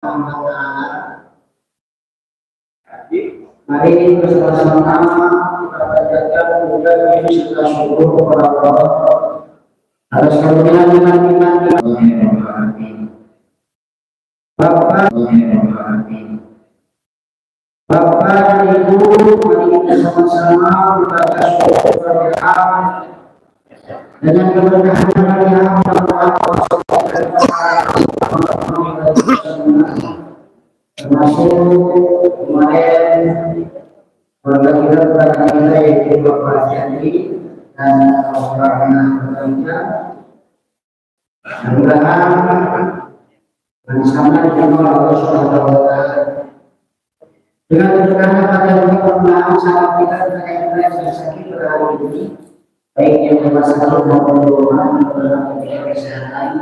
Mari bersama-sama kita panjatkan puja puji serta syukur kepada Allah atas karunia dengan iman Bapak dan Ibu, mari kita sama-sama membaca syukur Al-Fatihah dengan keberkahan yang termasuk kemarin keluarga kita berada kita yaitu Bapak Jadi dan orang-orang berikutnya. Mudah-mudahan bersama dengan Allah Subhanahu wa Ta'ala dengan keberkahan pada permulaan sahabat kita terkait yang sakit pada hari ini, baik yang rumah sakit maupun di rumah dalam kesehatan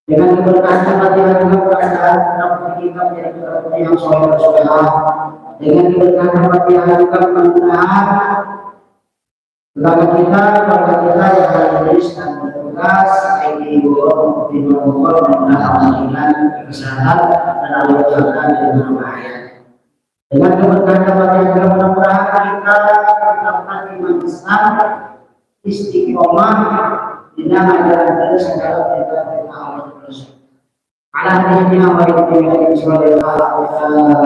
dengan keberkahan Fatihah juga perasaan dalam kita menjadi keberkahan yang soleh dengan keberkahan Fatihah juga mudah-mudahan keluarga kita yang hari ini sedang bertugas di Bogor dan alhamdulillah kesehatan dan alhamdulillah dengan bahaya. Dengan keberkahan Fatihah juga mudah-mudahan kita melakukan iman besar istiqomah di dalam ajaran segala perintah Allah. Ala hadina wa ittiba'in sallallahu alaihi wasallam.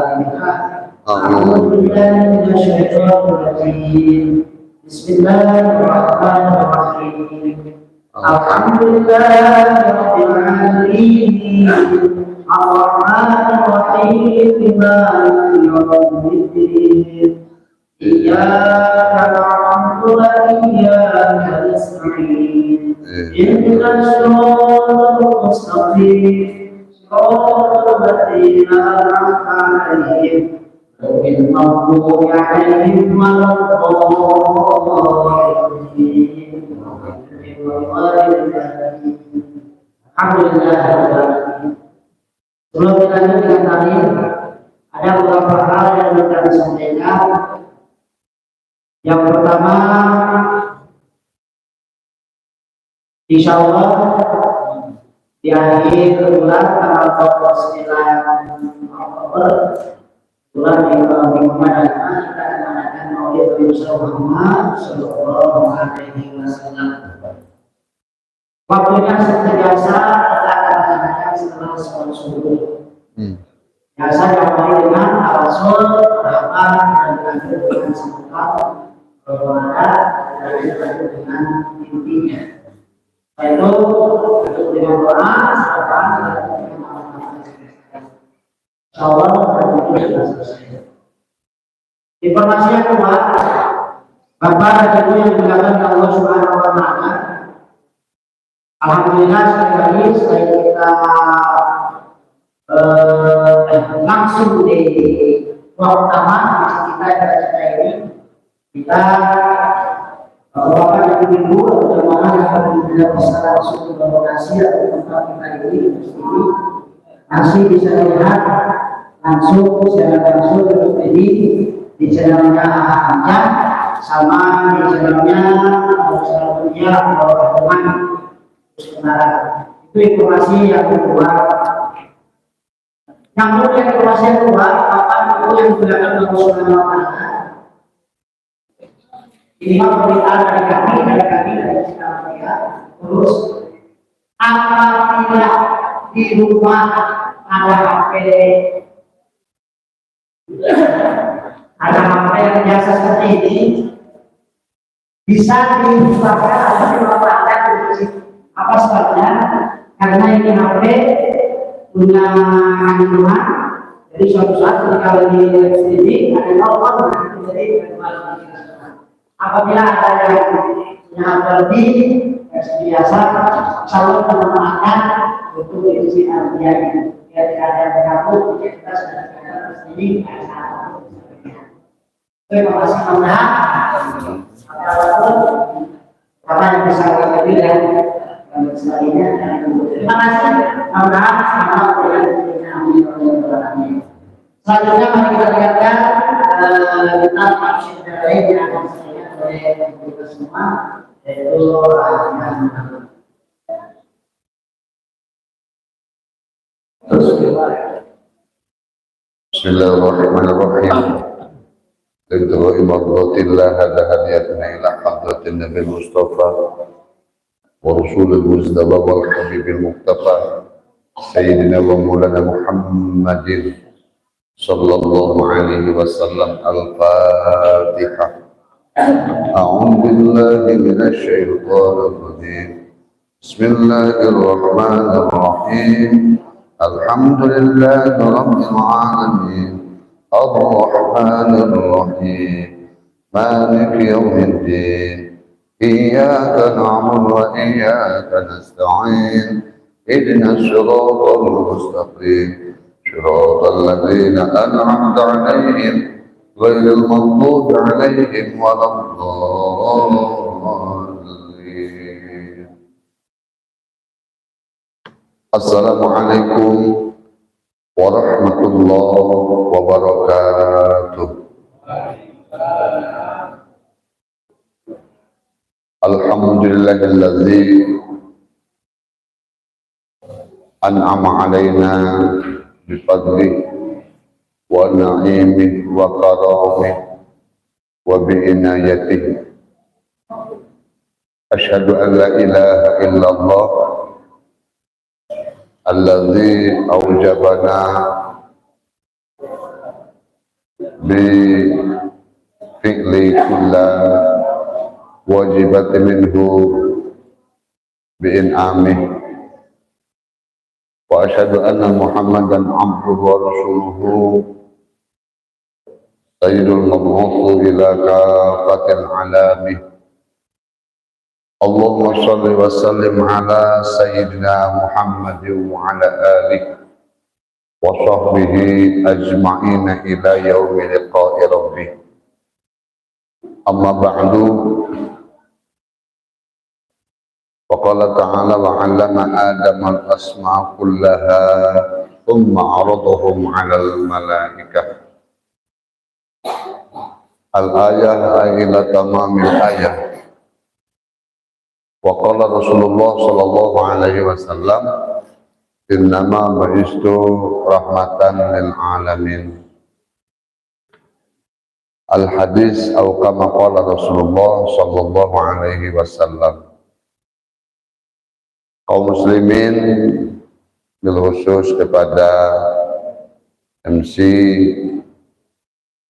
Bismillahirrahmanirrahim. Alhamdulillahirabbil alamin. Ar-Rahmanir Rahim. Maliki yaumiddin. Iyyaka na'budu wa iyyaka nasta'in. Ihdinas siratal mustaqim. Shiratal ladzina an'amta 'alaihim ghairil maghdubi 'alaihim waladdallin. Alhamdulillah. Sebelum kita lanjut dengan tadi, ada beberapa hal yang kita sampaikan. Yang pertama, insya Allah di akhir bulan tanggal 29 Oktober bulan Ramadhan kita akan mengadakan Maulid Nabi Muhammad Sallallahu Alaihi Wasallam. Waktunya seperti biasa kita akan mengadakan setelah sholat subuh. Biasa dimulai dengan al-sul, harapan dan terakhir dengan sebentar berdoa dan terakhir dengan intinya. Itu untuk dengan doa, harapan dan insyaallah sudah selesai. Informasi yang kedua, Bapak dan Ibu yang dimuliakan Allah Subhanahu wa Ta'ala. Alhamdulillah sekali lagi selain kita langsung di ruang utama kita ini, kita Bapak dan Ibu jemaah yang berada secara langsung di lokasi atau tempat kita ini masih bisa lihat langsung secara langsung ini di channelnya Anja sama di channelnya Dunia Pertemuan Sebenarnya. Itu informasi yang kedua. Namun yang informasi yang kedua, apa itu yang digunakan Allah Subhanahu wa Ta'ala? Ini pemberitaan dari kami dari Muhammadiyah. Terus apabila di rumah ada HP yang biasa seperti ini bisa dibukakan atau dimanfaatkan apa sebabnya? Karena ini HP punya kandungan, jadi suatu saat ketika lagi streaming ada nomor jadi apabila ada yang lebih biasa selalu memanfaatkan untuk isi artian biar tidak ada yang tergabung kita sudah streaming terima kasih mudah apa yang bisa kita pilih selanjutnya terima kasih mudah sama selanjutnya mari kita lihatkan kita masih dari yang akan oleh kita semua yaitu Bismillahirrahmanirrahim. Ridho imadatillah hada hadiyatuna ila hadratin Nabi Mustafa wa Rasulul Muzdaba wal Habibil Muqtafa Sayyidina wa Maulana Muhammadin sallallahu alaihi wasallam. Al-Fatihah. A'udzu billahi minasy syaithanir rajim. Bismillahirrahmanirrahim. Alhamdulillahi rabbil alamin. Ar-Rahmanir Rahim. Maliki yaumiddin. Iyyaka na'budu wa iyyaka nasta'in. Ihdinas siratal mustaqim. Siratal ladzina an'amta 'alaihim ghairil maghdubi 'alaihim waladdallin. Assalamualaikum warahmatullahi wabarakatuh. Alhamdulillahilladzi an'ama alaina bifadlihi wa na'imihi wa karamihi wa bi'inayatihi. Asyhadu an la ilaha illallah alladzi aujabana bi fi'li kulla wajibat minhu bi in'amih wa asyhadu anna Muhammadan abduhu wa rasuluhu sayyidul mab'utsu ila kafatil alamin. Allahumma shalli wa sallim ala sayyidina Muhammadin wa ala alihi wa sahbihi ajma'ina ila yaumi liqa'i rabbih. Amma ba'du. Wa qala ta'ala wa 'allama Adama al-asma'a kullaha thumma 'aradahum 'alal malaikah. Al-ayah ila tamamil ayah. Wa qala Rasulullah sallallahu alaihi wasallam innama bu'istu rahmatan lil alamin. Al hadis atau kama qala Rasulullah sallallahu alaihi wasallam. Kaum muslimin, bil khusus kepada MC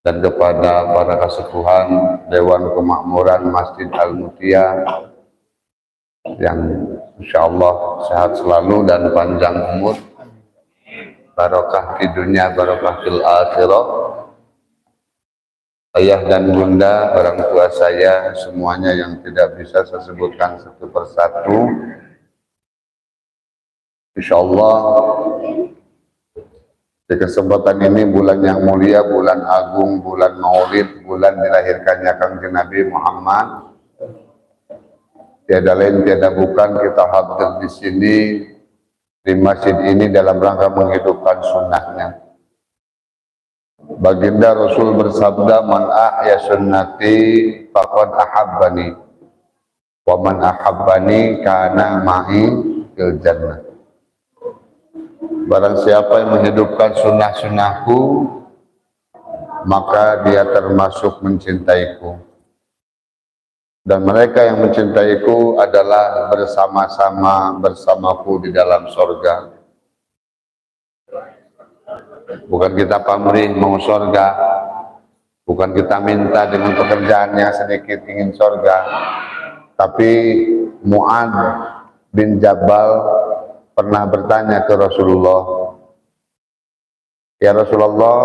dan kepada para kasepuhan Dewan Kemakmuran Masjid Al-Mutia yang insyaallah sehat selalu dan panjang umur, barokah di dunia, barokah fil akhirah. Ayah dan bunda, orang tua saya, semuanya yang tidak bisa saya sebutkan satu persatu, insyaallah di kesempatan ini, bulan yang mulia, bulan agung, bulan Maulid, bulan dilahirkannya Kanjeng Nabi Muhammad, tiada lain tiada bukan kita hadir di sini di masjid ini dalam rangka menghidupkan sunnahnya. Baginda Rasul bersabda, man ahya sunnati faqad ahabbani wa man ahabbani kana ma'i fil jannah. Barang siapa yang menghidupkan sunnah-sunnahku, maka dia termasuk mencintaiku. Dan mereka yang mencintaiku adalah bersama-sama bersamaku di dalam sorga. Bukan kita pamrih mau sorga, bukan kita minta dengan pekerjaan yang sedikit ingin sorga, tapi Mu'adz bin Jabal pernah bertanya ke Rasulullah, ya Rasulullah,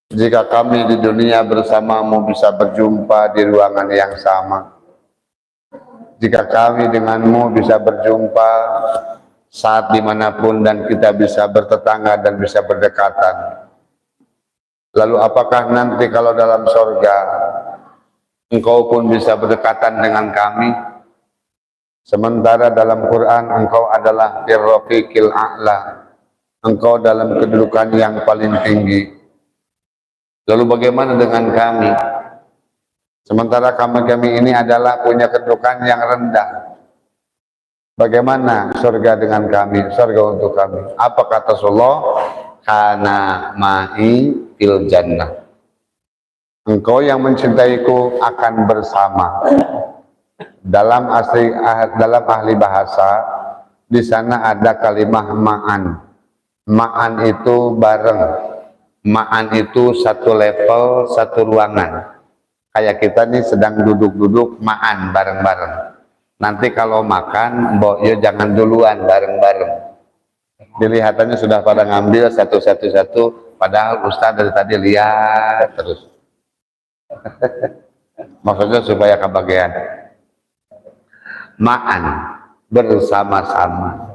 jika kami di dunia bersamamu bisa berjumpa di ruangan yang sama, jika kami denganmu bisa berjumpa saat dimanapun dan kita bisa bertetangga dan bisa berdekatan, lalu apakah nanti kalau dalam sorga engkau pun bisa berdekatan dengan kami? Sementara dalam Quran engkau adalah firrafiqil a'la, engkau dalam kedudukan yang paling tinggi. Lalu bagaimana dengan kami? Sementara kami ini adalah punya kedudukan yang rendah. Bagaimana surga dengan kami, surga untuk kami? Apa kata Rasulullah? Kana ma'i fil jannah. Engkau yang mencintaiku akan bersama. Dalam ahli bahasa, di sana ada kalimat ma'an. Ma'an itu bareng. Ma'an itu satu level, satu ruangan. Kayak kita nih sedang duduk-duduk ma'an bareng-bareng. Nanti kalau makan, mbok yo jangan duluan bareng-bareng. Dilihatannya sudah pada ngambil satu-satu, padahal Ustaz dari tadi lihat terus. Maksudnya supaya kebagian. Ma'an, bersama-sama.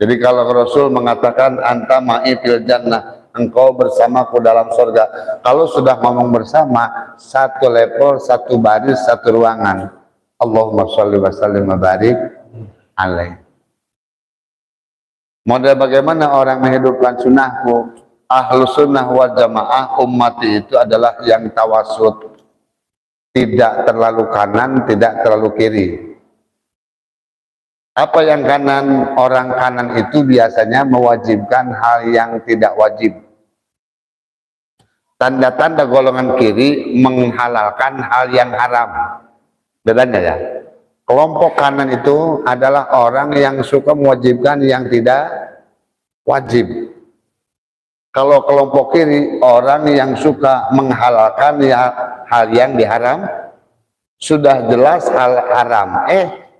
Jadi kalau Rasul mengatakan anta ma'i fil jannah, engkau bersamaku dalam surga. Kalau sudah ngomong bersama, satu level, satu baris, satu ruangan. Allahumma sholli wa sallim wa barik alaih. Model bagaimana orang menghidupkan sunnahku? Ahlu sunnah wal jamaah ummati itu adalah yang tawasud, tidak terlalu kanan, tidak terlalu kiri. Apa yang kanan? Orang kanan itu biasanya mewajibkan hal yang tidak wajib. Tanda-tanda golongan kiri menghalalkan hal yang haram. Bedanya ya, kelompok kanan itu adalah orang yang suka mewajibkan yang tidak wajib. Kalau kelompok kiri, orang yang suka menghalalkan hal yang diharam. Sudah jelas hal haram,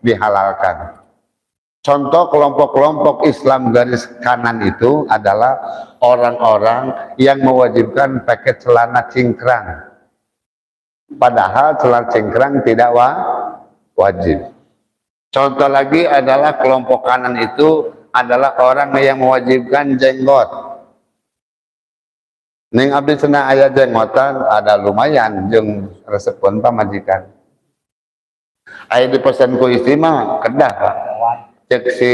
dihalalkan. Contoh kelompok-kelompok Islam garis kanan itu adalah orang-orang yang mewajibkan pakai celana cingkrang. Padahal celana cingkrang tidak wajib. Contoh lagi adalah kelompok kanan itu adalah orang yang mewajibkan jenggot. Ning abdi cenah aya jenggotan ada lumayan jeung resepkeun pamajikan. Aya di pesanku istri mah kedah Pak. Cek si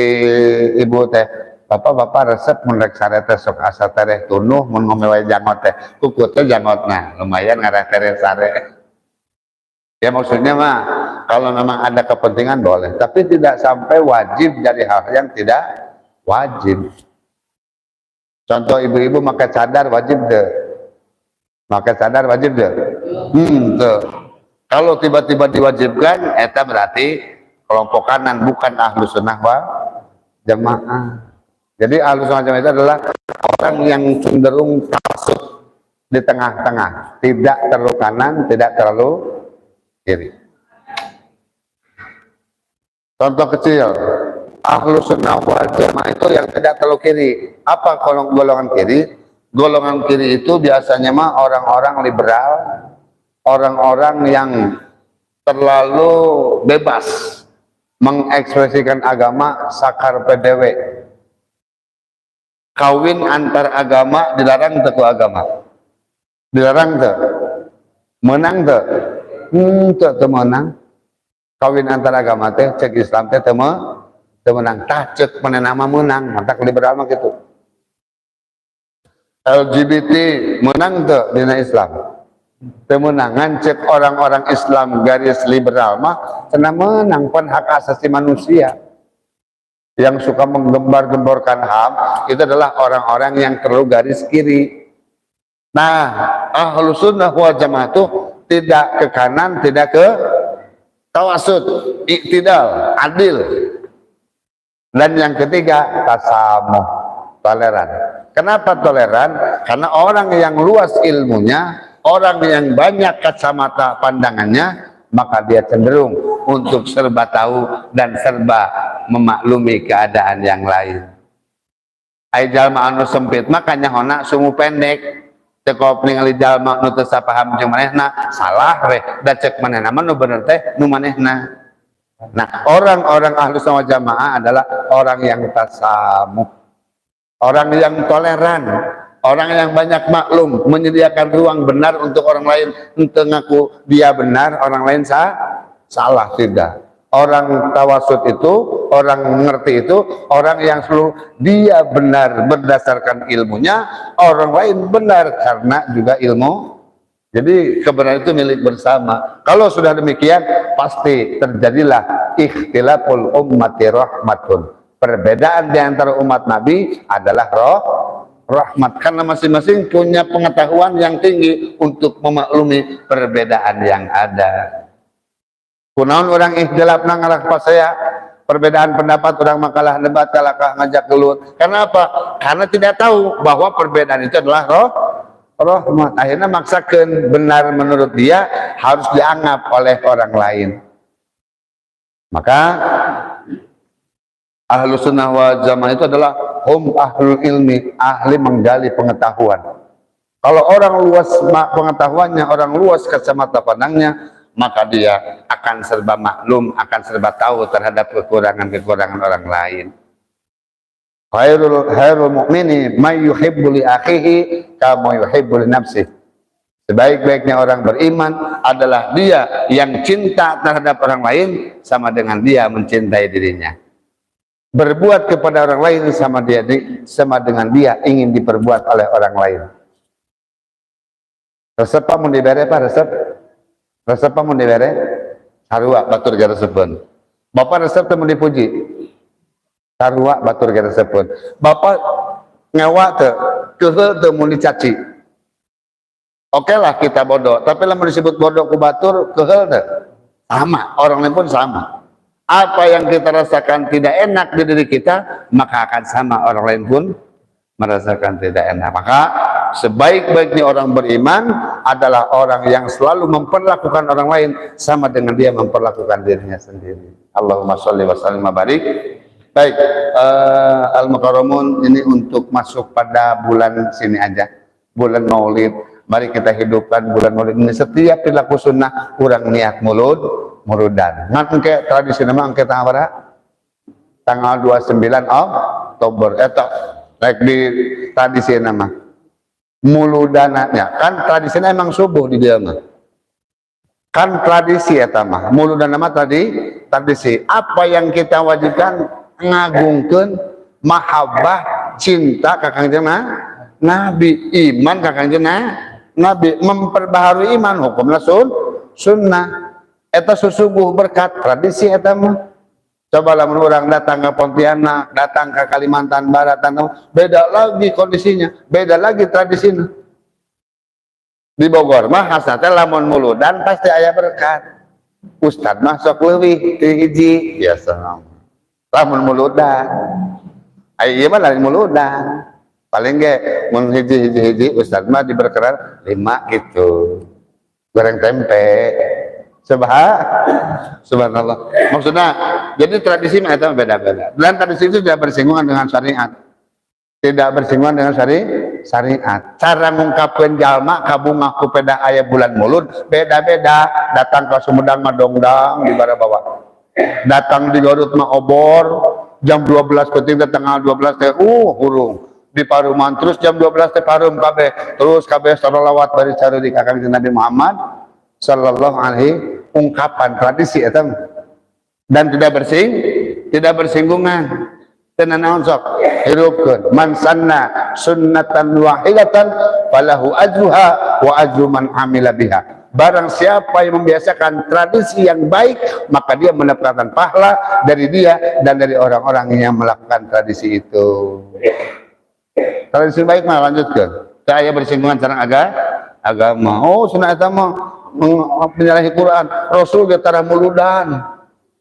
ibu teh, bapak resep mun rek sare teh sok asa tereh tunuh mun ngomewe janggot teh. Kuku teh janggotna lumayan ngareh tereh sare. Ya maksudnya mah kalau memang ada kepentingan boleh, tapi tidak sampai wajib dari hal yang tidak wajib. Contoh ibu-ibu pakai cadar wajib deh. Pakai cadar wajib deh. Tuh. Kalau tiba-tiba diwajibkan, eta berarti kelompok kanan, bukan ahlu sunnah wal jamaah. Jadi ahlu sunnah jamaah itu adalah orang yang cenderung tasuk di tengah-tengah, tidak terlalu kanan, tidak terlalu kiri. Contoh kecil, ahlu sunnah wal jamaah itu yang tidak terlalu kiri. Apa golongan kiri? Golongan kiri itu biasanya mah orang-orang liberal, orang-orang yang terlalu bebas mengekspresikan agama sakar PDW. Kawin antar agama dilarang teku agama. Dilarang tuh. Menang tuh. Tuh menang. Kawin antar agama teh cek Islam teh teu menang. Tah cek mana nama menang, mata liberal mah gitu. LGBT menang tuh dina Islam. Temenangan cek orang-orang Islam garis liberal mah cenah menang pun hak asasi manusia. Yang suka menggembar-gemborkan HAM itu adalah orang-orang yang terlalu garis kiri. Nah, ahlu sunnah wal jamaah itu tidak ke kanan, tidak ke tawasud, iktidal, adil. Dan yang ketiga, tasamuh, toleran. Kenapa toleran? Karena orang yang luas ilmunya, orang yang banyak kacamata pandangannya, maka dia cenderung untuk serba tahu dan serba memaklumi keadaan yang lain. Ai jalma anu sempit makanya hona sungu pendek. Cekop ningali jalma nu teu sapaham jeung manehna salah we, da cek manehna mah nu bener teh nu manehna. Nah, orang-orang ahlu sunnah jamaah adalah orang yang tasamuh, orang yang toleran, orang yang banyak maklum, menyediakan ruang benar untuk orang lain. Untuk ngaku dia benar, orang lain salah, tidak. Orang tawasud itu, orang ngerti itu, orang yang selalu dia benar berdasarkan ilmunya, orang lain benar karena juga ilmu. Jadi kebenaran itu milik bersama. Kalau sudah demikian, pasti terjadilah ikhtilaful ummati rahmatun. Perbedaan di antara umat Nabi adalah rahmat, karena masing-masing punya pengetahuan yang tinggi untuk memaklumi perbedaan yang ada. Kunaon orang ikhtilaf nang ngarah pas saya perbedaan pendapat, orang makalah debat kalakah ngajak gelut. Karena apa? Karena tidak tahu bahwa perbedaan itu adalah rahmat. Akhirnya maksakan benar menurut dia harus dianggap oleh orang lain. Maka ahlu sunnah wal jamaah itu adalah hum ahlul ilmi, ahli menggali pengetahuan. Kalau orang luas pengetahuannya, orang luas kacamata pandangnya, maka dia akan serba maklum, akan serba tahu terhadap kekurangan-kekurangan orang lain. Khairul mu'mini may yuhibbu li akhihi kama yuhibbu li nafsihi. Sebaik-baiknya orang beriman adalah dia yang cinta terhadap orang lain sama dengan dia mencintai dirinya. Berbuat kepada orang lain sama dengan dia ingin diperbuat oleh orang lain. Resep apa mau dibere Pak? Resep apa mau dibere? Sarua batur gara resepun. Bapak resep teu mau dipuji. Sarua batur gara resepun. Bapak ngewa teu, keheul teu mau dicaci. Oke lah kita bodoh, tapi lamun disebut bodoh ku batur keheul teu. Sama, orang lain pun sama. Apa yang kita rasakan tidak enak di diri kita, maka akan sama orang lain pun merasakan tidak enak. Maka sebaik-baiknya orang beriman adalah orang yang selalu memperlakukan orang lain sama dengan dia memperlakukan dirinya sendiri. Allahumma sholli wa sallim wa barik. Baik, al-mukarramun, ini untuk masuk pada bulan sini aja, bulan Maulid. Mari kita hidupkan bulan Maulid ini. Setiap perilaku sunnah kurang niat muludan. Ngan engke tradisi nama engke tanggal 29 Oktober eta rek di tradisi nama muludananya kan tradisinya emang subuh di dia mah. Kan tradisi eta mah. Muludan nama tradisi. Apa yang kita wajibkan ngagungkeun mahabbah, cinta ka Kangjeng Nabi, iman ka Kangjeng Nabi, memperbaharui iman, hukumna sunnah. Eta susubuh berkat tradisi eta mah. Coba lamun orang datang ke Pontianak, datang ke Kalimantan Barat, beda lagi kondisinya, beda lagi tradisinya. Di Bogor mah khasna lamun muludan pasti aya berkat. Ustad mah sok leuwih ti hiji biasa. Lamun muludan. Aya mah lain muludan. Paling ge mun hiji ustad mah diberkeran 5 gitu. Goreng tempe. Subhanallah. Maksudnya, jadi tradisi itu beda-beda. Dan tradisi itu tidak bersinggungan dengan syariat. Tidak bersinggungan dengan syariat. Cara mengungkapkan jalma kabungah ku peda aya bulan Maulud beda-beda. Datang ke Sumedang mah dongdang di bawah. Datang di Garut mah obor jam 12 penting tanggal 12 teh hurung. Di Paruman terus jam 12 teh parum kabeh. Terus kabeh sholawat bari caru di kakang Nabi Muhammad sallallahu alaihi, ungkapan tradisi eta dan tidak bersinggungan. Tenan sok hirupkeun man sanna sunnatan wahidatan falahu ajruha wa ajru man amila biha. Barang siapa yang membiasakan tradisi yang baik, maka dia mendapatkan pahala dari dia dan dari orang-orang yang melakukan tradisi itu. Tradisi baik mah lanjutkeun. Saya bersinggungan sareng agama. Oh, sunnah eta mah menyalahi Quran. Rasul ge tara muludan.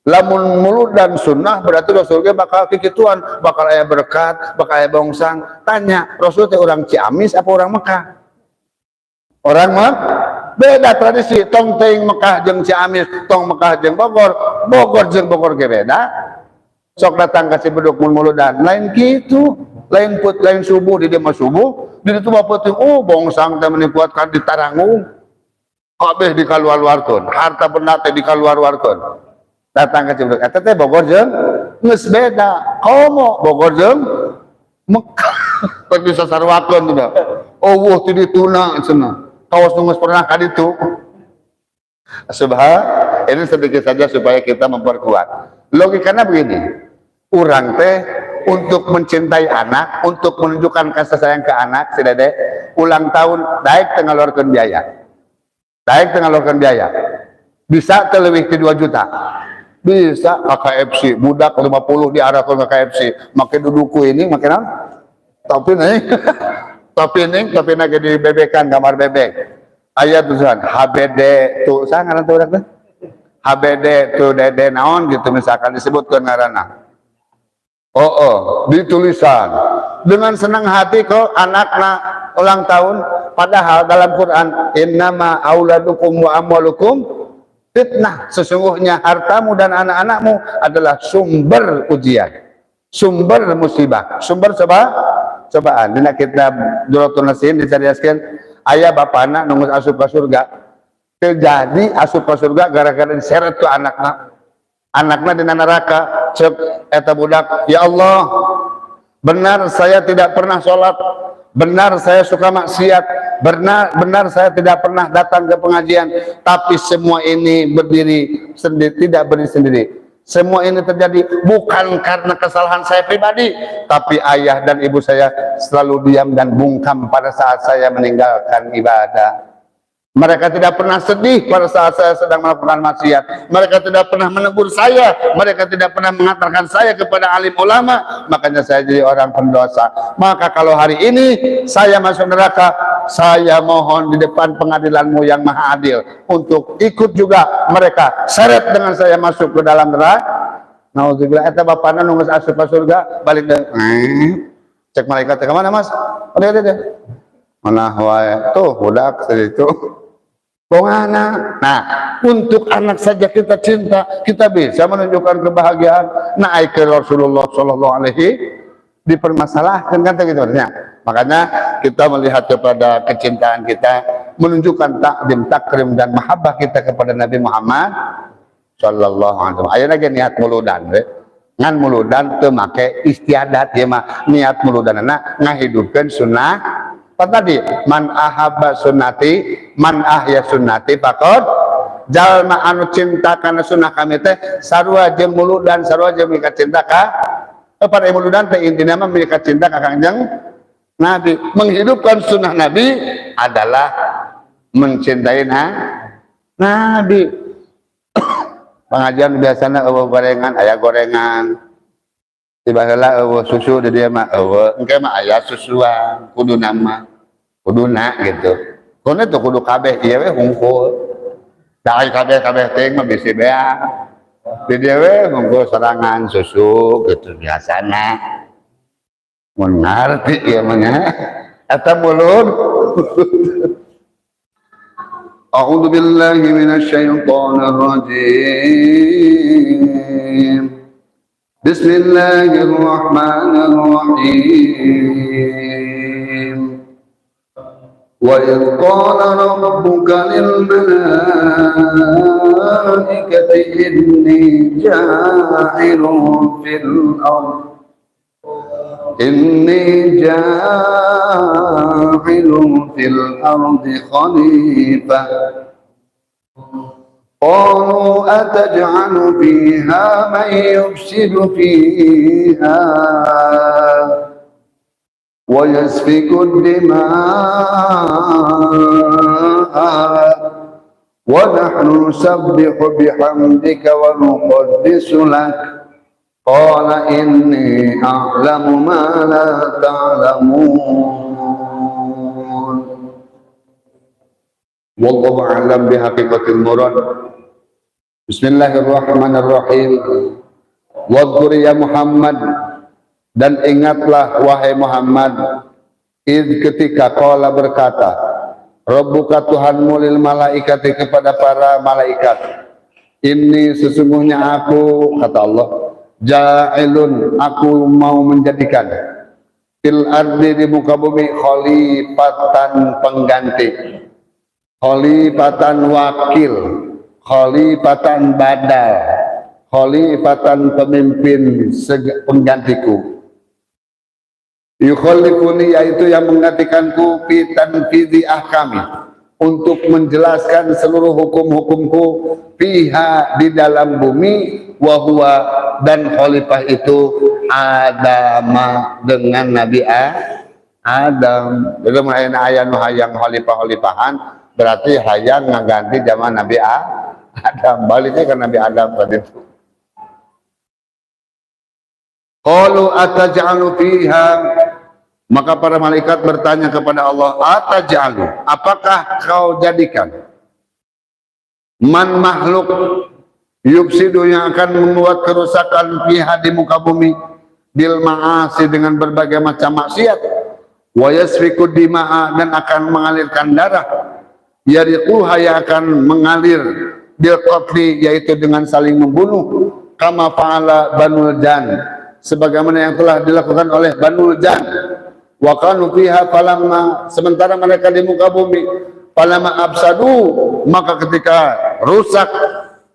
Lamun muludan sunnah berarti Rasul ge bakal kikituan, bakal aya berkat, bakal aya bongsang. Tanya, Rasul teh orang Ciamis apa orang Mekah? Orang mah beda tradisi. Tong teuing Mekah jeung Ciamis, tong Mekah jeung Bogor, Bogor jeung Bogor ge beda. Sok datang ka Cibeduk mun muludan. Lain kitu. Lain subuh di dia mah subuh, di ditu bapak teh bongsang teh menipuatkan di Tarangung. Kabeh dikaluar-luarkeun, harta benda teh dikaluar-luarkeun. Datang ke Cibeduk, eta teh Bogor jeung geus beda. Komo Bogor jeung Mekah. Teu bisa sarwakeun teh. Oh, ti dituna cenah. Kaos nu geus pernah ka ditu. Ini sedikit saja supaya kita memperkuat. Logikanya begini. Urang teh untuk mencintai anak, untuk menunjukkan kasih sayang ke anak, si dede, ulang tahun, daek tengalurkeun biaya. Daek tengalurkeun biaya. Bisa terlebih ke 2 juta. Bisa ke KFC, budak 50 diarahkan ke KFC, makin dudukku ini, makin apa? Tapi nih, tapi lagi dibebekan gambar bebek. Ayat tulisan HBD tuh, saya ngaran tuh udah HBD tuh dede naon gitu misalkan disebutkan ngaranna. Ditulisan dengan senang hati kok anaknya ulang tahun, padahal dalam Quran innama auladukum wa amwalukum fitnah, sesungguhnya hartamu dan anak-anakmu adalah sumber ujian, sumber musibah, sumber cobaan. Dina kitab Duratun Nasin dicariaskeun aya bapana nunggu asup ka surga, terjadi asup ka surga gara-gara diseret ku anakna dina neraka. Cek eta budak, ya Allah, benar saya tidak pernah sholat, benar saya suka maksiat, benar saya tidak pernah datang ke pengajian, tapi semua ini berdiri sendiri, tidak berdiri sendiri. Semua ini terjadi bukan karena kesalahan saya pribadi, tapi ayah dan ibu saya selalu diam dan bungkam pada saat saya meninggalkan ibadah. Mereka tidak pernah sedih pada saat saya sedang melakukan maksiat. Mereka tidak pernah menegur saya. Mereka tidak pernah mengantarkan saya kepada alim ulama. Makanya saya jadi orang pendosa. Maka kalau hari ini saya masuk neraka, saya mohon di depan pengadilanmu yang maha adil untuk ikut juga mereka seret dengan saya masuk ke dalam neraka. Nauzubillah, eta bapana nunggu asup ka surga balik deh. Cek malaikat ke mana, Mas? Ada. Mana wae tuh budak itu. Bongana. Nah, untuk anak saja kita cinta, kita bisa menunjukkan kebahagiaan. Nah, ke Rasulullah Shallallahu Alaihi dipermasalahkan kan gitu. Makanya kita melihat kepada kecintaan kita, menunjukkan takdim, takrim dan mahabbah kita kepada Nabi Muhammad Shallallahu Alaihi Wasallam. Ayo lagi niat muludan, ngan muludan teu make istiadat ya mah, niat muludan anak ngahidupkeun sunnah. Tadi man ahabba sunnati man ahya sunnati faqad jalma anu cinta kana sunnah kami teh sarua jeung muludan sarua jeung mika cinta ka pada muludan teh intina mah mika cinta ka Kangjeng Nabi. Menghidupkan sunnah Nabi adalah mencintai Nabi. Pengajian biasanya gorengan, aya gorengan tiba heula susu di dia mah engke mah aya susuan kudu nama kuduna gitu. Kone tuh kudu kabeh ieu we hungkul. Da kabeh teh mah bisi beak. Di dieu we hungkul serangan susu gitu biasana. Mun ngarti ieu mah nya eta mulut. A'udzu billahi minasy syaithanir rajim. Bismillahirrahmanirrahim. وَإِذْ قَالَ رَبُّكَ لِلْمَلَائِكَةِ إِنِّي جَاعِلٌ فِي الْأَرْضِ خَلِيفَةً قَالُوا أَتَجْعَلُ فِيهَا مَن يُفْسِدُ فِيهَا وَيَسْفِكُ الدِّمَاءَ وَنَحْنُ نُسَبِّحُ بِحَمْدِكَ وَنُقَدِّسُ لَكَ قَالَ إِنِّي أَعْلَمُ مَا لَا تَعْلَمُونَ وَاللَّهُ أَعْلَمُ بِحَقِيقَةِ الْمُرَادِ. Bismillahirrahmanirrahim. Wadhkur ya Muhammad, dan ingatlah wahai Muhammad, ketika qala berkata Rabbuka Tuhanmu lil malaikati kepada para malaikat, ini sesungguhnya aku, kata Allah, ja'ilun, aku mau menjadikan fil ardi, di muka bumi, khalifatan pengganti, khalifatan wakil, khalifatan badal, khalifatan pemimpin penggantiku. Yukhalifuni, yaitu yang menggantikanku, fi tanfidhi ahkami, untuk menjelaskan seluruh hukum-hukumku, fiha, di dalam bumi, wahwa, dan khalifah itu Adama, dengan Nabi Adam. Jadi mulai ayat hayang khalifah-khalifahan berarti hayang ngeganti zaman Nabi Adam, baliknya ke Nabi Adam tadi itu. Qalu ataj'alu fiha, maka para malaikat bertanya kepada Allah, ataj'alu, apakah kau jadikan man makhluk yufsidu yang akan membuat kerusakan fiha di muka bumi bil ma'asi dengan berbagai macam maksiat, wa yasfiku dima'a dan akan mengalirkan darah, yariquha yang akan mengalir bil qatli yaitu dengan saling membunuh, kama fa'ala Banul Jan, sebagaimana yang telah dilakukan oleh Banul Jan. Wa kanu fiha falamma, sementara mereka di muka bumi, falamma absadu, maka ketika rusak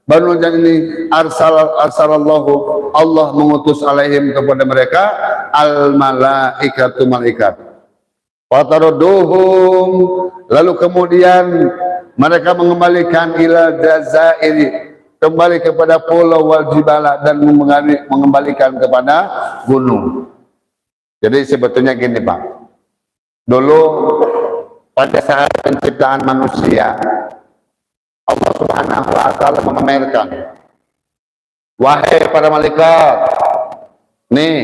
Banul Jan ini, arsalallahu, Allah mengutus alaihim kepada mereka al malaikatu, malaikat. Fataruduhum, lalu kemudian mereka mengembalikan ila jazairi, kembali kepada pulau wal jibala, dan mengembalikan kepada gunung. Jadi sebetulnya gini Pak, dulu pada saat penciptaan manusia, Allah Subhanahu wa Ta'ala memamerkan, wahai para malaikat, nih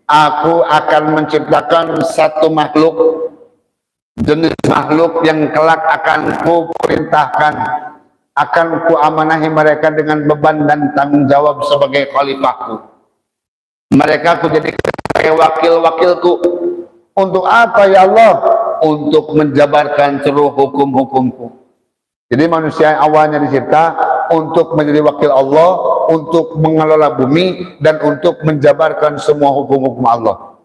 aku akan menciptakan satu makhluk, jenis makhluk yang kelak akan ku perintahkan, akan ku amanahi mereka dengan beban dan tanggung jawab sebagai khalifahku. Mereka ku jadikan sebagai wakil-wakilku. Untuk apa ya Allah? Untuk menjabarkan seluruh hukum-hukumku. Jadi manusia yang awalnya dicipta untuk menjadi wakil Allah, untuk mengelola bumi, dan untuk menjabarkan semua hukum-hukum Allah.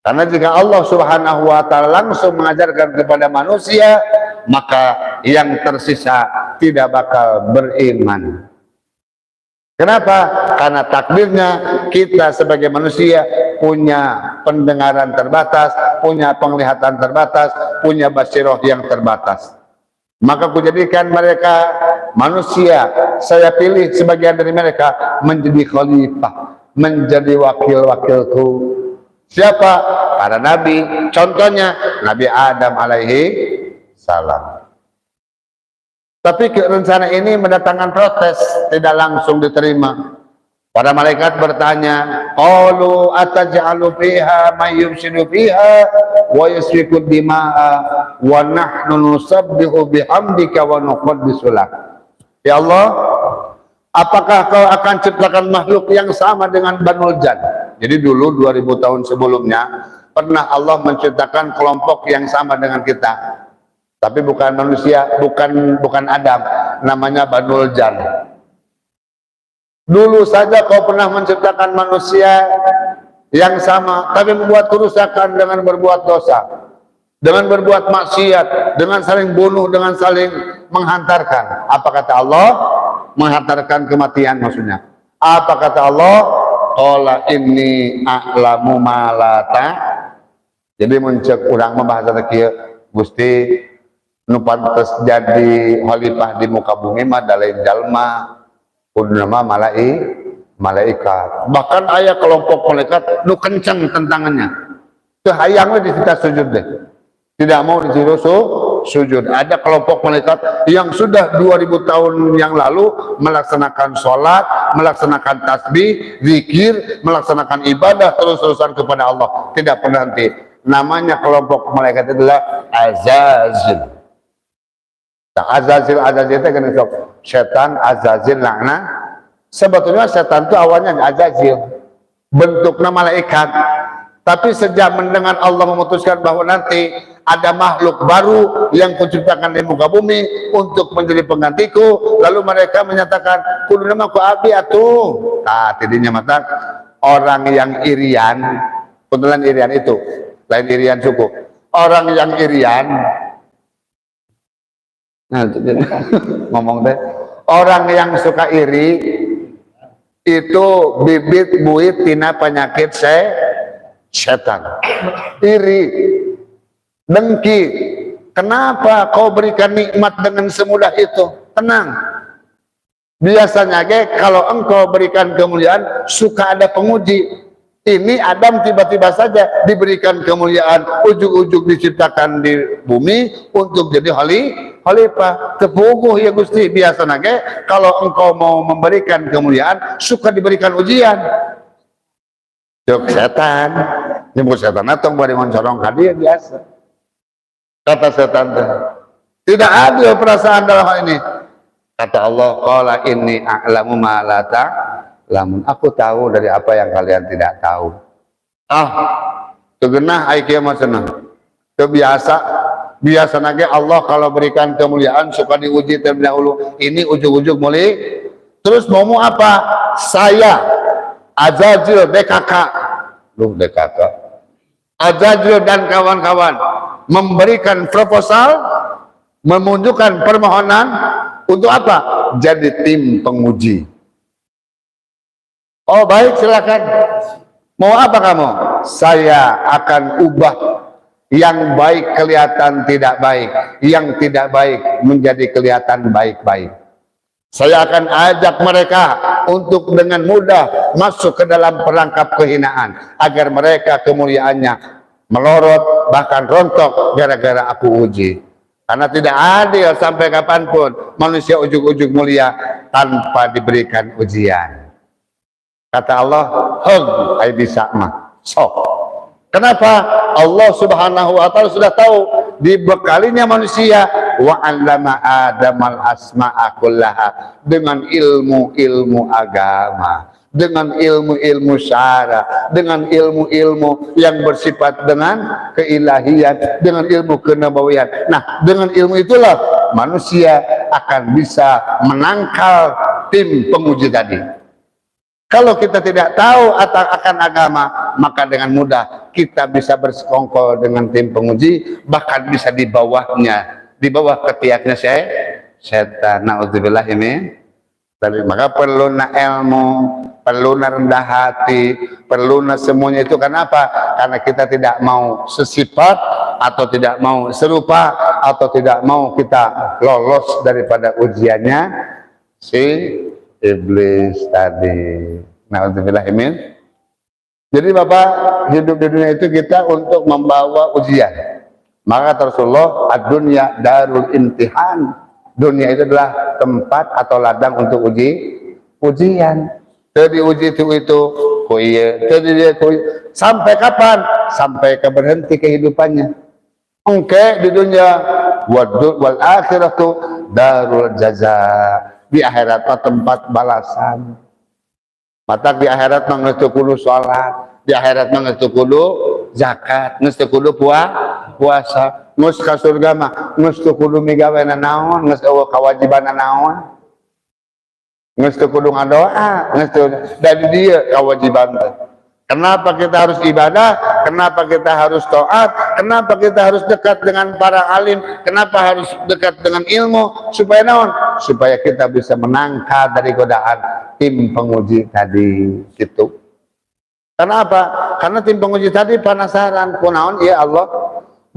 Karena jika Allah Subhanahu wa Ta'ala langsung mengajarkan kepada manusia, maka yang tersisa tidak bakal beriman. Kenapa? Karena takdirnya kita sebagai manusia punya pendengaran terbatas, punya penglihatan terbatas, punya basiroh yang terbatas. Maka kujadikan mereka manusia, saya pilih sebagian dari mereka menjadi khalifah, menjadi wakil-wakilku. Siapa? Para nabi. Contohnya Nabi Adam alaihi salam. Tapi rencana ini mendatangkan protes, tidak langsung diterima. Para malaikat bertanya, qalu ataj'alu fiha may yufsidu fiha wa yasfiku dima'a wa nahnu nusabbihu bihamdika wa nuqaddisu lak. Ya Allah, apakah kau akan ciptakan makhluk yang sama dengan Banul Jan? Jadi dulu 2000 tahun sebelumnya pernah Allah menciptakan kelompok yang sama dengan kita. Tapi bukan manusia, bukan Adam, namanya Banul Jan. Dulu saja kau pernah menciptakan manusia yang sama, tapi membuat kerusakan dengan berbuat dosa, dengan berbuat maksiat, dengan saling bunuh, dengan saling menghantarkan. Apa kata Allah? Menghantarkan kematian maksudnya. Apa kata Allah? Qala inni a'lamu ma la ta. Jadi muncul urang membahas kieu, Gusti nu pantes jadi khalifah di muka bumi mah dalain jalma, kudu nama malaikat. Bahkan aya kelompok malaikat nu kencang tentangannya. Teu hayang we kita sujud deh. Tidak mau disuruh sujud. Ada kelompok malaikat yang sudah 2000 tahun yang lalu melaksanakan sholat, melaksanakan tasbih, zikir, melaksanakan ibadah terus-terusan kepada Allah, tidak pernah henti. Namanya kelompok malaikat adalah Azazil. Azazil itu kan setan, Azazil lakna. Sebetulnya setan itu awalnya Azazil, bentuknya malaikat. Tapi sejak mendengar Allah memutuskan bahwa nanti ada makhluk baru yang kuciptakan di muka bumi untuk menjadi penggantiku, lalu mereka menyatakan kudu nama ku abi atuh. Nah, tidinya mata orang yang irian, kebetulan irian itu lain irian suku. Orang yang irian, nah, ngomong deh, orang yang suka iri itu bibit buit tina penyakit setan. Iri, dengki. Kenapa kau berikan nikmat dengan semudah itu? Tenang. Biasanya kalau engkau berikan kemuliaan suka ada penguji. Ini Adam tiba-tiba saja diberikan kemuliaan, ujug-ujug diciptakan di bumi untuk jadi khalifah tepuguh ya Gusti. Biasa nage kalau engkau mau memberikan kemuliaan suka diberikan ujian. Jok setan nyebut setan atong bari moncorong hadiah biasa. Kata setan tidak adil perasaan dalam hal ini. Kata Allah, qala inni a'lamu ma la ta'lamun. Aku tahu dari apa yang kalian tidak tahu. Kegenah ai kieu mah cenah. Biasa nage Allah kalau berikan kemuliaan suka diuji terlebih dahulu. Ini ujug-ujug muli. Terus mau apa? Saya Azazil DKK, DKK, Azazil dan kawan-kawan memberikan proposal, menunjukkan permohonan untuk apa? Jadi tim penguji. Oh baik, silakan. Mau apa kamu? Saya akan ubah yang baik kelihatan tidak baik, yang tidak baik menjadi kelihatan baik-baik. Saya akan ajak mereka untuk dengan mudah masuk ke dalam perangkap kehinaan agar mereka kemuliaannya melorot bahkan rontok gara-gara aku uji. Karena tidak adil sampai kapanpun manusia ujug-ujug mulia tanpa diberikan ujian. Kata Allah, heg ai bisa mah sok. Kenapa? Allah Subhanahu wa taala sudah tahu dibekalinya manusia wa 'allama adamal asma'a kullaha dengan ilmu-ilmu agama, dengan ilmu-ilmu syara, dengan ilmu-ilmu yang bersifat dengan keilahian, dengan ilmu kenabawian. Nah, dengan ilmu itulah manusia akan bisa menangkal tim penguji tadi. Kalau kita tidak tahu akan agama, maka dengan mudah kita bisa bersekongkol dengan tim penguji, bahkan bisa di bawahnya, di bawah ketiaknya setan. Nauzubillah ini. Maka perlu ilmu, perlu rendah hati, perlu semuanya itu. Kenapa? Karena kita tidak mau sesifat atau tidak mau serupa atau tidak mau kita lolos daripada ujiannya si iblis tadi. Na'udzubillah imin. Jadi Bapak, hidup di dunia itu kita untuk membawa ujian. Maka Rasulullah, ad-dunya darul imtihan. Dunia itu adalah tempat atau ladang untuk ujian. Tadi uji itu sampai kapan? Sampai ke berhenti kehidupannya. Engke di dunia wal akhiratu darul jaza. Di akhirat tempat balasan. Mata di akhirat mah geus kudu salat, di akhirat mah geus kudu zakat, geus kudu puasa, geus ka surga mah geus kudu migaweana naon, geus eueuh kawajiban naon. Geus kudu ngadoa, geus dari dia kewajiban. Kenapa kita harus ibadah? Kenapa kita harus taat? Kenapa kita harus dekat dengan para alim? Kenapa harus dekat dengan ilmu? Supaya naon? Supaya kita bisa menangkal dari godaan tim penguji tadi gitu. Kenapa? Karena tim penguji tadi penasaran kunaon ya Allah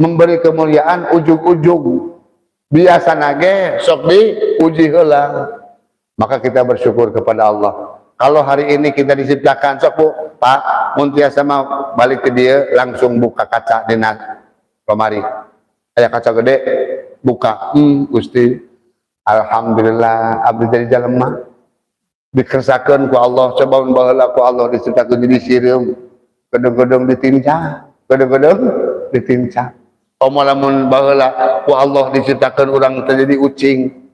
memberi kemuliaan ujug-ujug. Biasa nage sok diuji heula. Maka kita bersyukur kepada Allah. Kalau hari ini kita diciptakan sok Bu, Pak, mun tiasa mah balik ke dia langsung buka kaca dina lemari. Aya kaca gede, buka. Gusti, alhamdulillah abdi jadi jelema. Dikersakeun ku Allah, coba baheula ku Allah diciptakeun jadi sireum. Gedung-gedung ditincang, gedung-gedung ditincang. Lamun baheula ku Allah diciptakeun urang teh jadi ucing.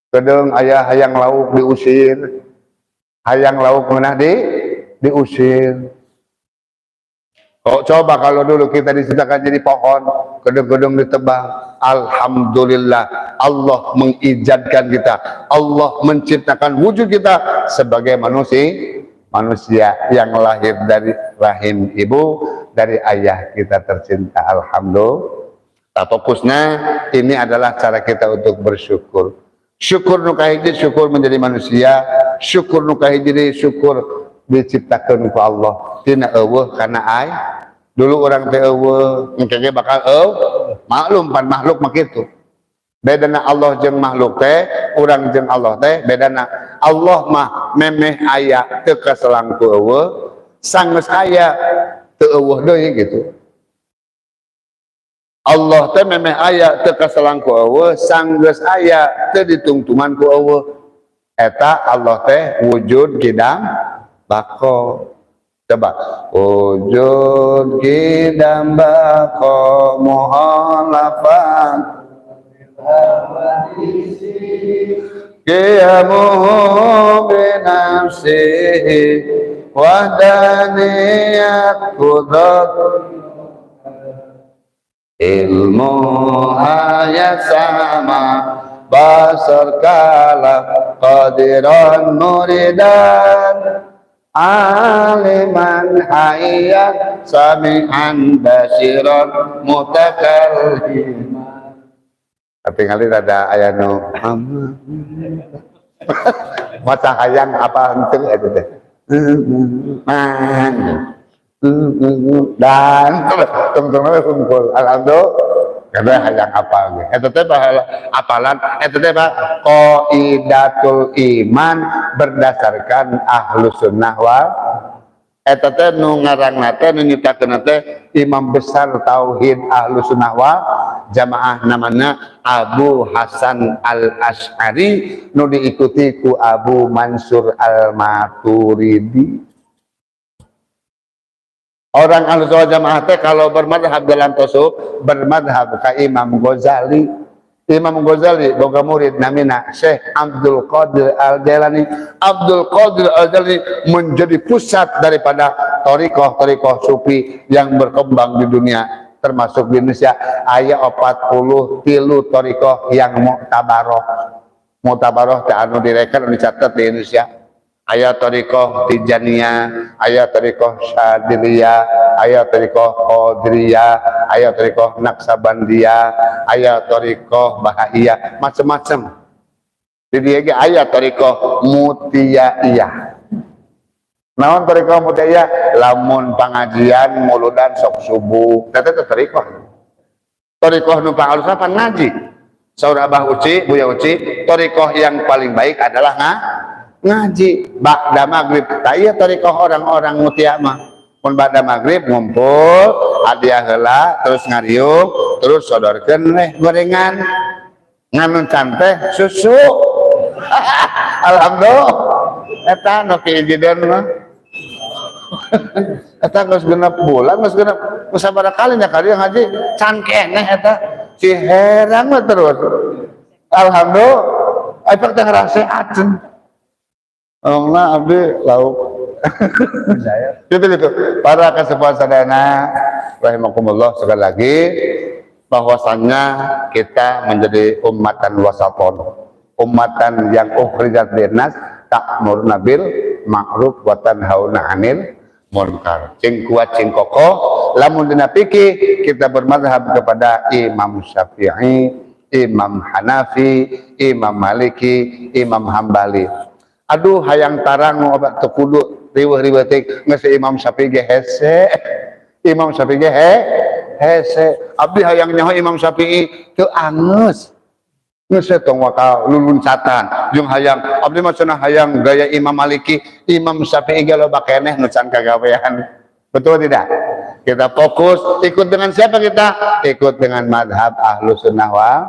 Gedung aya hayang lauk diusir. Hayang lauk menah diusir. Coba kalau dulu kita diciptakan jadi pohon, gedung-gedung ditebang. Alhamdulillah, Allah mengijadkan kita. Allah menciptakan wujud kita sebagai manusia yang lahir dari rahim ibu, dari ayah kita tercinta. Alhamdulillah. Fokusnya ini adalah cara kita untuk bersyukur. Syukur nu kahiji syukur menjadi manusia, syukur nu kahiji syukur diciptakeun ku Allah. Tina eueuh kana ai. Dulu orang teh eueuh, engke bakal maklum pan makhluk mah kitu. Bedana Allah jeung makhluk teh, urang jeung Allah teh bedana. Allah mah memeh aya teu kaselangku eueuh, sanggeus aya teu eueuh deui gitu. Allah teh memeh aya teu kasalang ku eueuh, sanggeus aya teu ditungtungan ku eueuh. Eta Allah teh wujud kidam bako. Coba wujud kidam bako muhalafan qiyamuhu binafsihi wahdaniyat qudrat ilmu ayat sama basar kalam qadiran muridan aliman hayat sami'an basiran mutakalliman. Tinggali ada aya nu maca hayang apa henteu eta teh man dan teman-teman kumpul alhamdulillah kada hayang apal ge eta teh apalan eta teh qaidatul iman berdasarkan ahlus sunnah wal eta teh nu ngarangna teh nu nyitakeun teh imam besar tauhid ahlus sunnah wal jamaah namanya Abu Hasan Al Asy'ari nu diikuti ku Abu Mansur Al Maturidi. Orang ahlus sunnah jamaah teh kalau bermadhab dalam tasawuf bermadhab ka Imam Ghazali. Imam Ghazali boga murid namina Syekh Abdul Qadir Al Jailani. Abdul Qadir Al Jailani menjadi pusat daripada thariqah sufi yang berkembang di dunia, termasuk di Indonesia. Aya 43 thariqah yang mu'tabaroh teh anu direkan anu dicatat di Indonesia. Aya thariqah Tijaniyah, aya thariqah Syadziliyah, aya thariqah Qadiriyah, aya thariqah Naqsabandiyah, aya thariqah Bahaiyah, macam-macam. Di dieu ge aya thariqah Mutiyaiyah. Naon thariqah Mutiyaiyah? Lamun pangajian muludan sok subuh, eta teh thariqah. Thariqah nu pangalus apa ngaji. Saur Abah Uci, Buya Uci, thariqah yang paling baik adalah ngaji ba'da maghrib. Taya thariqah orang-orang mutia mah mun ba'da maghrib ngumpul hadiah heula terus ngariung terus sodorkeun gorengan nganun teh susu alhamdulillah eta nu kijideun mah eta geus genep bulan geus genep sabaraha kali nya kali ngaji can keneh eta si herang mah terus alhamdulillah efek teh ngaraseakeun. Allah abdi lauk. Gitu. Para kasepuhan sadayana rahimakumullah sekali lagi bahwasannya kita menjadi ummatan wasaton, ummatan yang ukhrijat linnas ta'muruna bil ma'ruf wa tanhauna 'anil munkar. Cing kuat cing kokoh lamun dina fikih kita bermadhab kepada Imam Syafi'i, Imam Hanafi, Imam Maliki, Imam Hambali. Aduh hayang tarang nu obat teu kudu riweuh-riweuh teh geus Imam Syafi'i ge hese. Imam Syafi'i ge hese. Abdi hayang nyaho Imam Syafi'i teu angeus. Geus tong wakal luluncatan jeung hayang abdi mah cenah hayang gaya Imam Maliki, Imam Syafi'i ge loba keneh nu can kagawean. Betul tidak? Kita fokus ikut dengan siapa kita? Ikut dengan madhab Ahlus Sunnah wal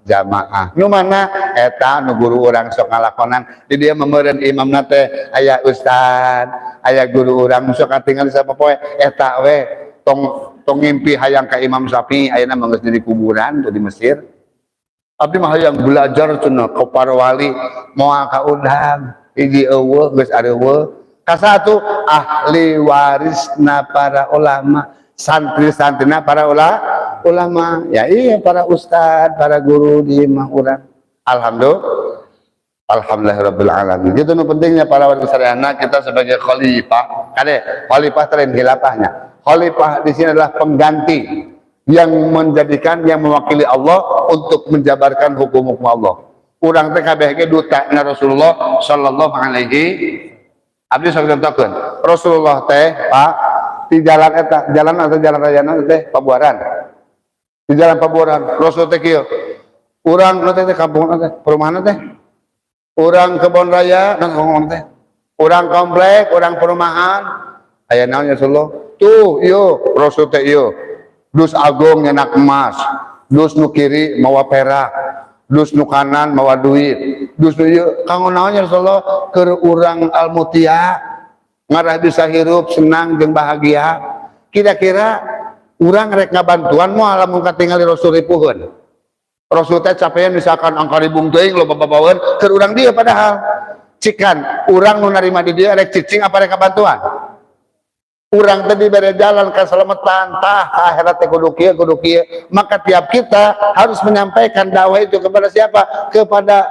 Jamaah. Nu mana eta nu guru urang sok ngalakonan di dieu memeureun imamna teh aya ustad, aya guru urang sok katingali sapopoe eta we tong ngimpi hayang ka Imam Syafi'i ayeuna mah geus di kuburan di Mesir. Abdi mah hayang belajar cenah ka para wali moal kaundang hiji eueuh geus areueuh. Kasatu ahli warisna para ulama, santri-santrina para ulama, ya iya para ustad, para guru di imah urang. Alhamdulillahirabbil alamin. Itu nu pentingnya para warga sadayana kita sebagai khalifah. Kade khalifah telain khilafahnya. Khalifah di sini adalah pengganti yang menjadikan yang mewakili Allah untuk menjabarkan hukum-hukum Allah. Urang teh kabeh ge duta na Rasulullah sallallahu alaihi. Abdi sok contohkeun. Rasulullah teh Pak di jalan eta, jalan atau jalan rayana teh Pabuaran. Di jalan Pabuaran, Rasul teh kieu. Urang teh kampung teh, perumahan teh. Urang kebon raya, ngomong teh. Urang komplek, urang perumahan. Aya naon ya Rasulullah? Tuh, ieu Rasul teh ieu. Dus agung nyenak emas, dus nu kiri mawa perak, dus nu kanan mawa duit, dus nu ieu kanggo naon ya Rasulullah keur urang almutia ngarah bisa hirup senang jeung bahagia. Kira-kira urang rek ngabantuan moal lamun katingali Rasul ripuheun. Rasul teh capean misalkan angka ribung teuing loba babaweun keur urang dieu padahal cikan urang nu narima di dieu rek cicing apa rek kabantuan. Urang tadi bere jalan keselamatan tah akhirat teh kudu kieu maka tiap kita harus menyampaikan dakwah itu kepada siapa? Kepada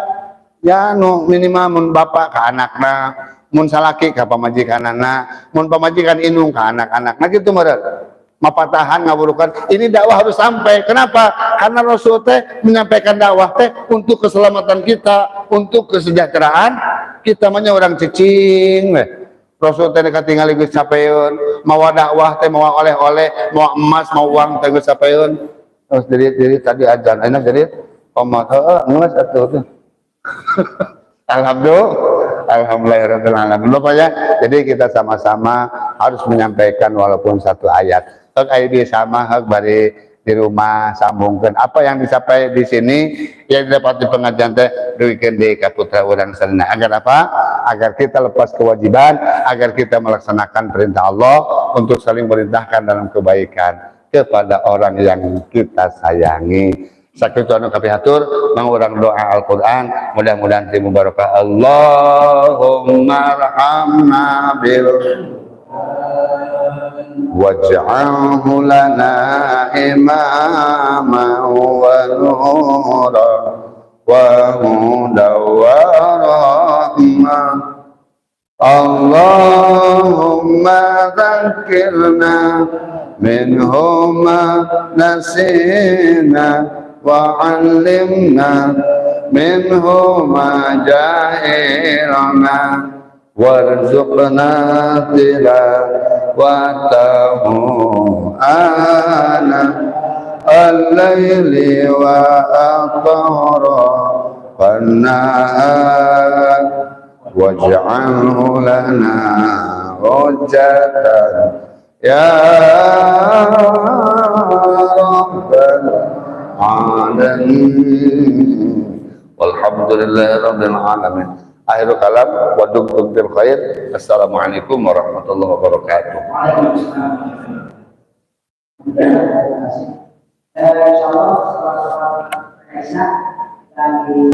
ya nu minimal mun bapak ka anakna, mun salaki ka pamajikanana, mun pamajikan indung ka anak-anak. Nah kitu meureun. Mapatahan ngaburukan ini dakwah harus sampai. Kenapa? Karena Rasul teh menyampaikan dakwah teh untuk keselamatan kita, untuk kesejahteraan kita mah orang cicing we. Rasul teh katingali geus sapeun, mawa dakwah teh mawa oleh-oleh, mawa emas, mawa uang teh geus sapeun. Terus jadi tadi azan, enak jadi komat heueuh geus atuh teh. Alhamdulillahirabbil alamin. Lupa ya. Jadi kita sama-sama harus menyampaikan walaupun satu ayat. Tok aya sama hak bari di rumah sambungkan apa yang disampaikan di sini yang dapat di pengajian teh duikeun di kaputra urang sadana agar apa? Agar kita lepas kewajiban, agar kita melaksanakan perintah Allah untuk saling merintahkan dalam kebaikan kepada orang yang kita sayangi. Sakitu anu kapihatur mangurang doa Al-Qur'an mudah-mudahan timu barokah. Allahumma arhamna bil waj'alhu lana imaman wa nura wa hudan wa rahmah. Allahumma dzakirna minhu ma nasina wa 'allimna minhu ma jahilna warzuqna tilawatahu ana al-laili wa atrafan-nahar waj'alhu lana hujjatan ya rabbal alamin. Walhamdulillahi rabbil alamin. Akhirul kalam wa dumtum bil khair. Assalamualaikum warahmatullahi wabarakatuh. Insyaallah setelah dan di